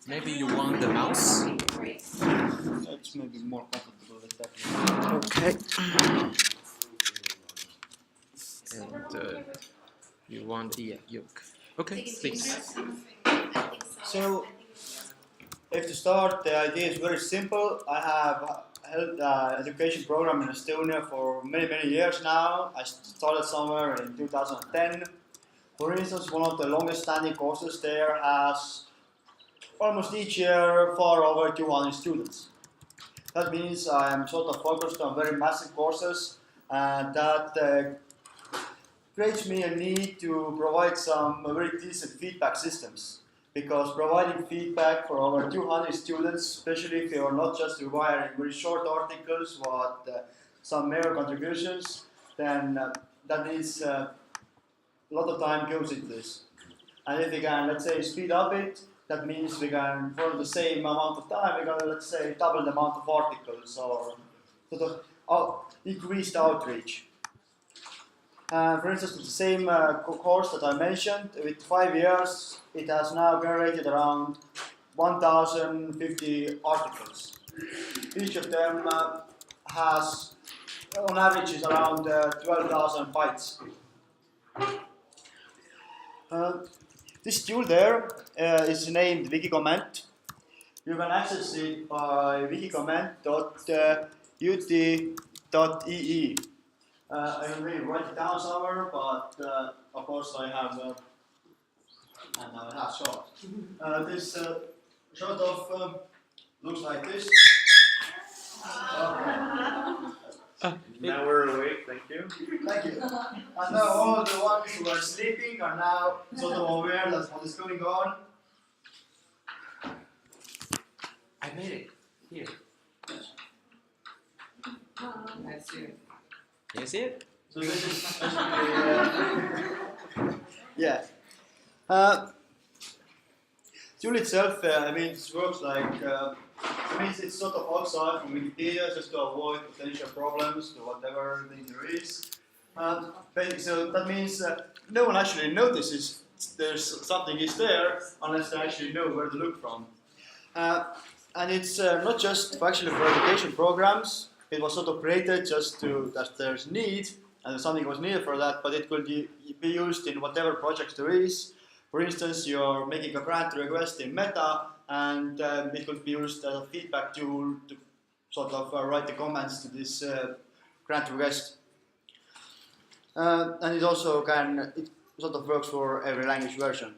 Maybe you want the mouse? That's maybe more comfortable with that. Okay. And you want the yoke. Okay, please. So, if to start, the idea is very simple. I have held an education program in Estonia for many years now. I started somewhere in 2010. For instance, one of the longest standing courses there has almost each year far over 200 students. That means I am sort of focused on very massive courses, and that creates me a need to provide some very decent feedback systems. Because providing feedback for over 200 students, especially if you are not just requiring very short articles but some mere contributions, then that means a lot of time goes into this. And if we can, let's say, speed up it, that means we can, for the same amount of time, we can, let's say, double the amount of articles or sort of increased outreach. For instance, the same course that I mentioned, with 5 years, it has now generated around 1,050 articles. Each of them has, on average, is around 12,000 bytes. This tool there is named WikiComment. You can access it by wikicomment.ut.ee. I can really write it down somewhere, but of course I have and I have shot. This sort of looks like this. Now we're awake, thank you. Thank you. And now all the ones who are sleeping are now sort of aware that's what is going on. I made it. Here. That's it. You see it? So this is actually, yeah. Tool itself, I mean, it works like, it's sort of outside from Wikipedia just to avoid potential problems to whatever thing there is. So that means no one actually notices there's something is there unless they actually know where to look from. And it's not just actually for education programs. It was sort of created just to that there's need and something was needed for that, but it could be used in whatever projects there is. For instance, you're making a grant request in Meta, and it could be used as a feedback tool to sort of write the comments to this grant request. And it also it sort of works for every language version.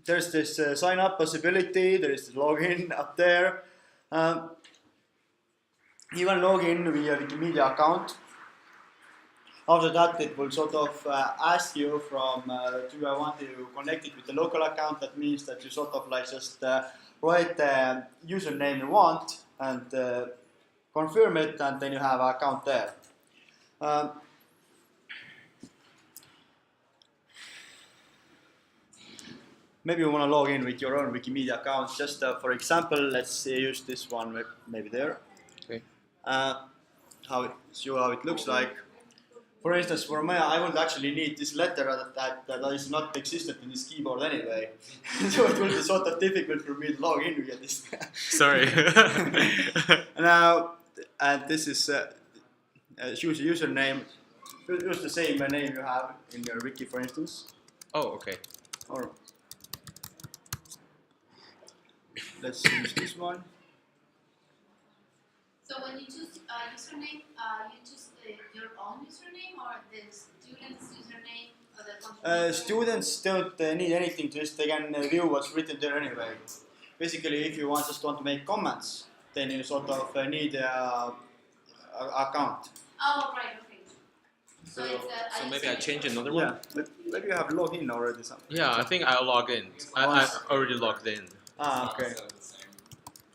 There's this sign up possibility, there is the login up there. You can log in via Wikimedia account. After that, it will sort of ask you from, do I want to connect it with the local account? That means that you sort of like just write the username you want and confirm it, and then you have an account there. Maybe you want to log in with your own Wikimedia account. Just for example, let's use this one maybe there. Okay. How it looks like. For instance, for me, I won't actually need this letter that is not existent in this keyboard anyway. So it will be sort of difficult for me to log in via this. Sorry. Now, this is choose a username. Use the same name you have in your wiki, for instance. Oh, okay. Or let's use this one. So when you choose username, you choose your own username or the student's username or the Students don't need anything to this. They can view what's written there anyway. Basically, if you just want to make comments, then you sort of need an account. Oh, right, okay. So it's maybe I change another one? Yeah, but maybe you have logged in already. Yeah, I think I'll log in. I already logged in. Ah, okay.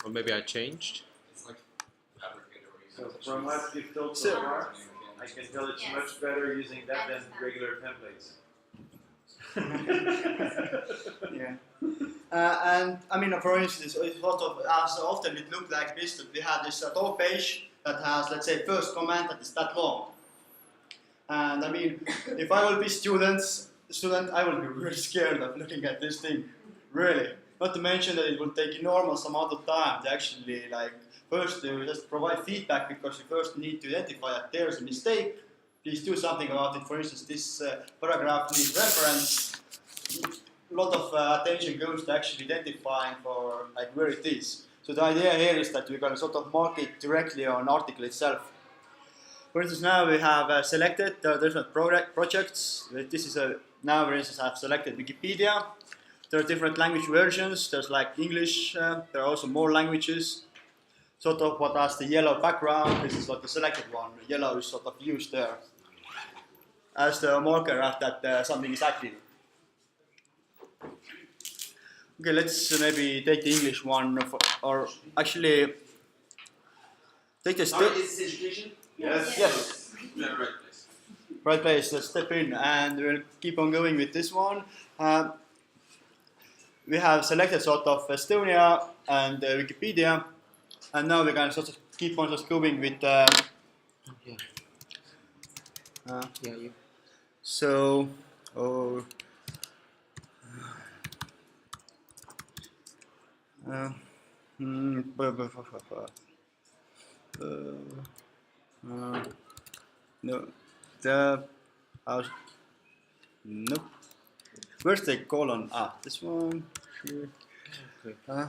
Or maybe I changed. So from what you've told so far, I can tell it's much better using that than regular templates. Yeah. And I mean, for instance, it sort of as often it looked like this, that we have this top page that has, let's say, first comment that is that long. And I mean, if I will be students, student, I will be really scared of looking at this thing, really. Not to mention that it will take enormous amount of time to actually first to just provide feedback, because you first need to identify that there's a mistake. Please do something about it. For instance, this paragraph needs reference. A lot of attention goes to actually identifying for where it is. So the idea here is that we can sort of mark it directly on article itself. For instance, now we have selected different projects. This is now, for instance, I've selected Wikipedia. There are different language versions. There's English. There are also more languages. Sort of what has the yellow background. This is the selected one. Yellow is sort of used there as the marker that something is active. Okay, let's maybe take the English one, or actually take the Sorry, is this education? Yes. Yes. Yeah, right place. Right place. Let's step in, and we'll keep on going with this one. We have selected sort of Estonia and Wikipedia, and now we can sort of keep on just going with. So, no, nope. Where's the colon? Ah, this one. Here. Okay.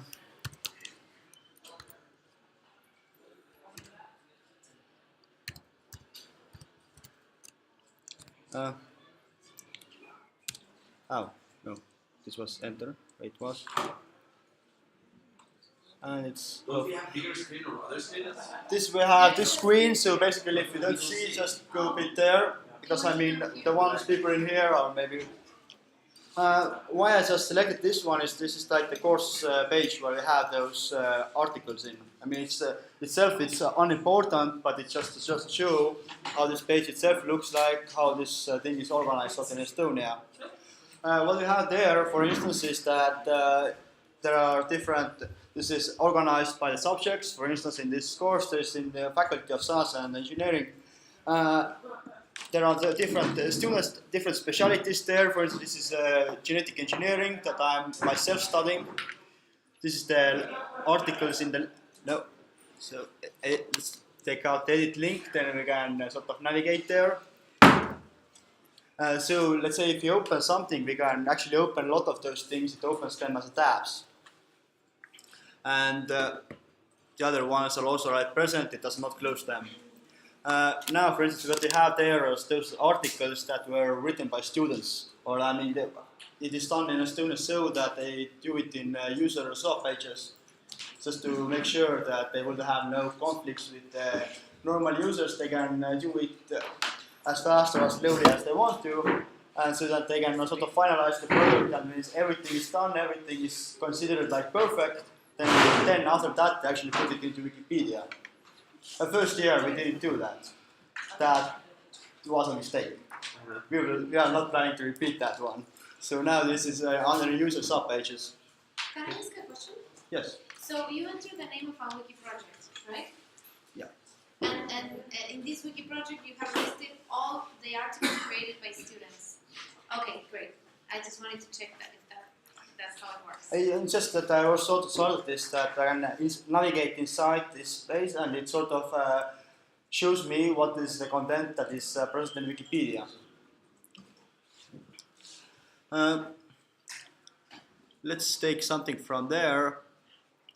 Oh, no. This was enter. It was. And it's. Don't we have bigger screen or other screens? This we have this screen, so basically if you don't see, just go a bit there. Because I mean, the ones people in here are maybe. Why I just selected this one is this is like the course page where we have those articles in. I mean, it's itself it's unimportant, but it's just to just show how this page itself looks like, how this thing is organized out in Estonia. What we have there, for instance, is that there are different. This is organized by the subjects. For instance, in this course, there's in the Faculty of Science and Engineering. There are the different students, different specialities there. For instance, this is genetic engineering that I'm myself studying. This is the articles in the no. So let's take out the edit link, then we can sort of navigate there. So let's say if you open something, we can actually open a lot of those things. It opens them as tabs. And the other ones are also present, it does not close them. Now, for instance, what we have there is those articles that were written by students. Or, I mean, it is done in Estonia so that they do it in user sub pages, just to make sure that they will have no conflicts with normal users. They can do it as fast or as slowly as they want to, and so that they can sort of finalize the product. That means everything is done, everything is considered perfect. Then after that, they actually put it into Wikipedia. The first year we didn't do that. That was a mistake. We are not planning to repeat that one. So now this is under user sub pages. Can I ask a question? Yes. So you enter the name of our wiki project, right? Yeah. And in this wiki project, you have listed all the articles created by students. Okay, great. I just wanted to check that that's how it works. It's just that I also saw this that I can navigate inside this space, and it sort of shows me what is the content that is present in Wikipedia. Let's take something from there.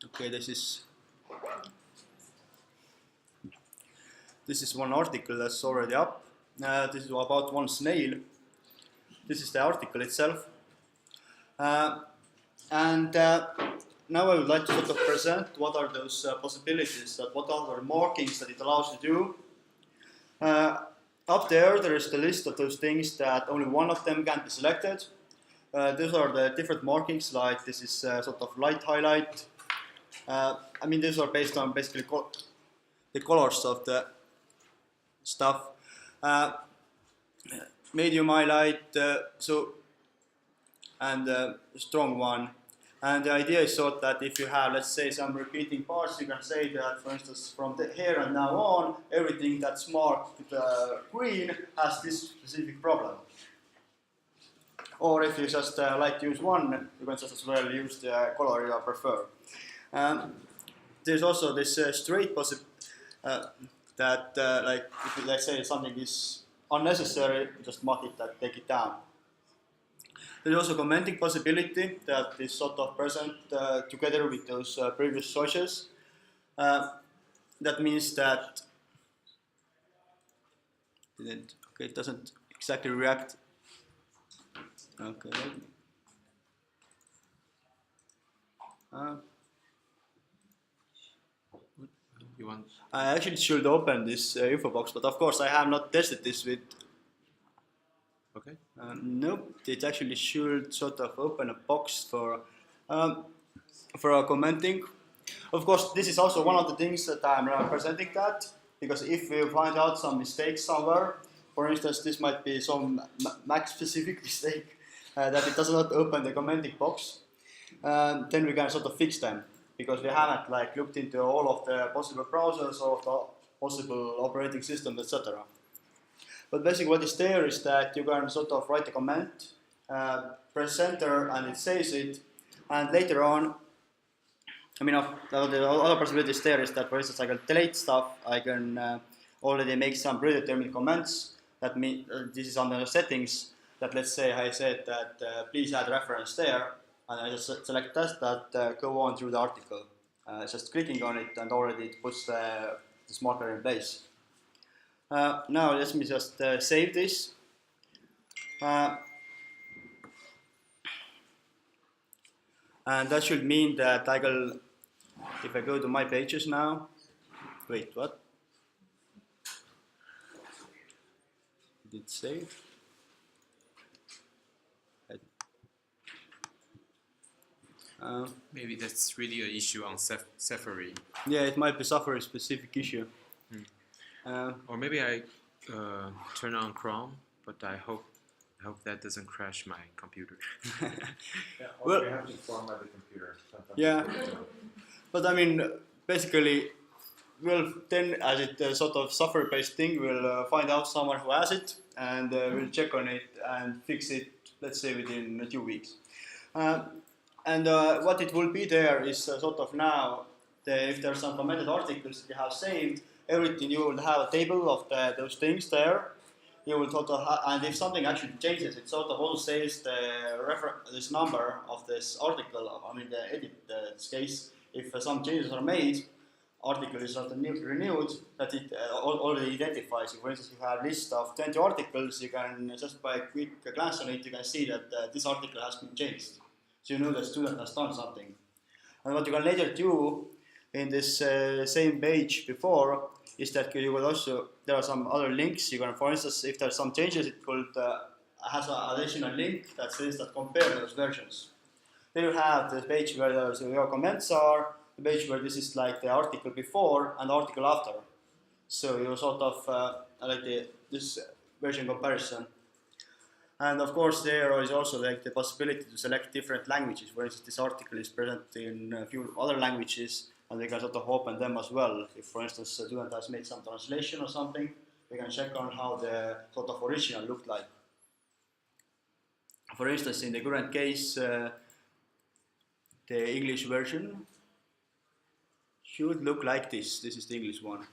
Okay, this is one article that's already up. This is about one snail. This is the article itself. Now I would like to sort of present what are those possibilities, what are the markings that it allows you to do. Up there is the list of those things that only one of them can be selected. Those are the different markings, like this is sort of light highlight. I mean, these are based on basically the colors of the stuff. Medium highlight, and a strong one. And the idea is so that if you have, let's say, some repeating parts, you can say that, for instance, from here and now on, everything that's marked with green has this specific problem. Or if you just like to use one, you can just as well use the color you prefer. There's also this straight possibility that like if you, let's say something is unnecessary, just mark it and take it down. There's also commenting possibility that is sort of present together with those previous choices. That means that it doesn't exactly react. Okay. You want? I actually should open this info box, but of course I have not tested this with. Okay. Nope, it actually should sort of open a box for commenting. Of course, this is also one of the things that I'm representing that, because if we find out some mistakes somewhere, for instance, this might be some Mac-specific mistake that it does not open the commenting box, then we can sort of fix them, because we haven't like looked into all of the possible browsers or the possible operating systems, etc. But basically what is there is that you can sort of write a comment, press enter, and it saves it, and later on, I mean, the other possibilities there is that, for instance, I can delete stuff, I can already make some predetermined comments. That means this is under the settings, that let's say I said that please add reference there, and I just select that go on through the article. Just clicking on it, and already it puts this marker in place. Now let me just save this. And that should mean that I will, if I go to my pages now, wait, what? Did it save? Maybe that's really an issue on Safari. Yeah, it might be Safari specific issue. Or maybe I turn on Chrome, but I hope that doesn't crash my computer. Yeah, or Well- you have to format the computer. Sometimes Yeah. it doesn't. But I mean, basically, we'll then, as it sort of Safari-based thing, we'll find out someone who has it, and we'll check on it and fix it, let's say within a few weeks. And what it will be there is sort of now, if there's some commented articles that you have saved, everything, you will have a table of those things there. You will sort of and if something actually changes, it sort of also says this number of this article, I mean the edit, this case, if some changes are made, article is sort of renewed, that it already identifies. For instance, if you have a list of 20 articles, you can just by a quick glance on it, you can see that this article has been changed. So you know the student has done something. And what you can later do in this same page before is that you will also, there are some other links. You can, for instance, if there's some changes, it could has an additional link that says that compare those versions. Then you have the page where your comments are, the page where this is like the article before and the article after. So you sort of like this version comparison. And of course, there is also like the possibility to select different languages. For instance, this article is present in a few other languages, and we can sort of open them as well. If, for instance, a student has made some translation or something, we can check on how the sort of original looked like. For instance, in the current case, the English version should look like this. This is the English one.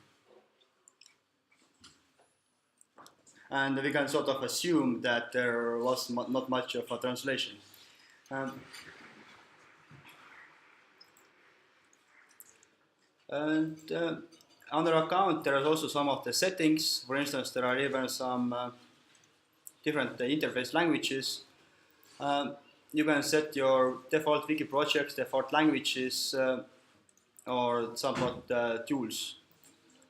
And we can sort of assume that there was not much of a translation. Under account, there are also some of the settings. For instance, there are even some different interface languages. You can set your default wiki projects, default languages, or somewhat tools,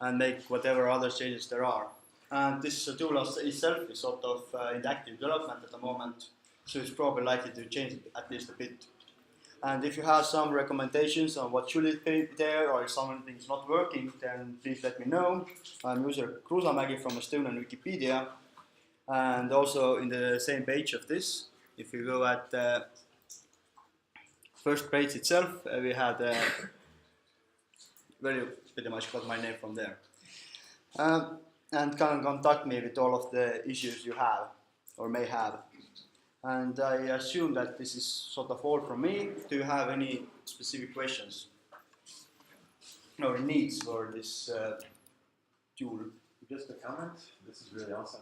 and make whatever other changes there are. And this tool itself is sort of in active development at the moment, so it's probably likely to change at least a bit. And if you have some recommendations on what should it be there, or if something is not working, then please let me know. I'm user Kruusamägi from Estonian Wikipedia, and also in the same page of this, if you go at the first page itself, we had pretty much got my name from there. And can contact me with all of the issues you have or may have. And I assume that this is sort of all from me. Do you have any specific questions or needs for this tool? Just a comment. This is really awesome.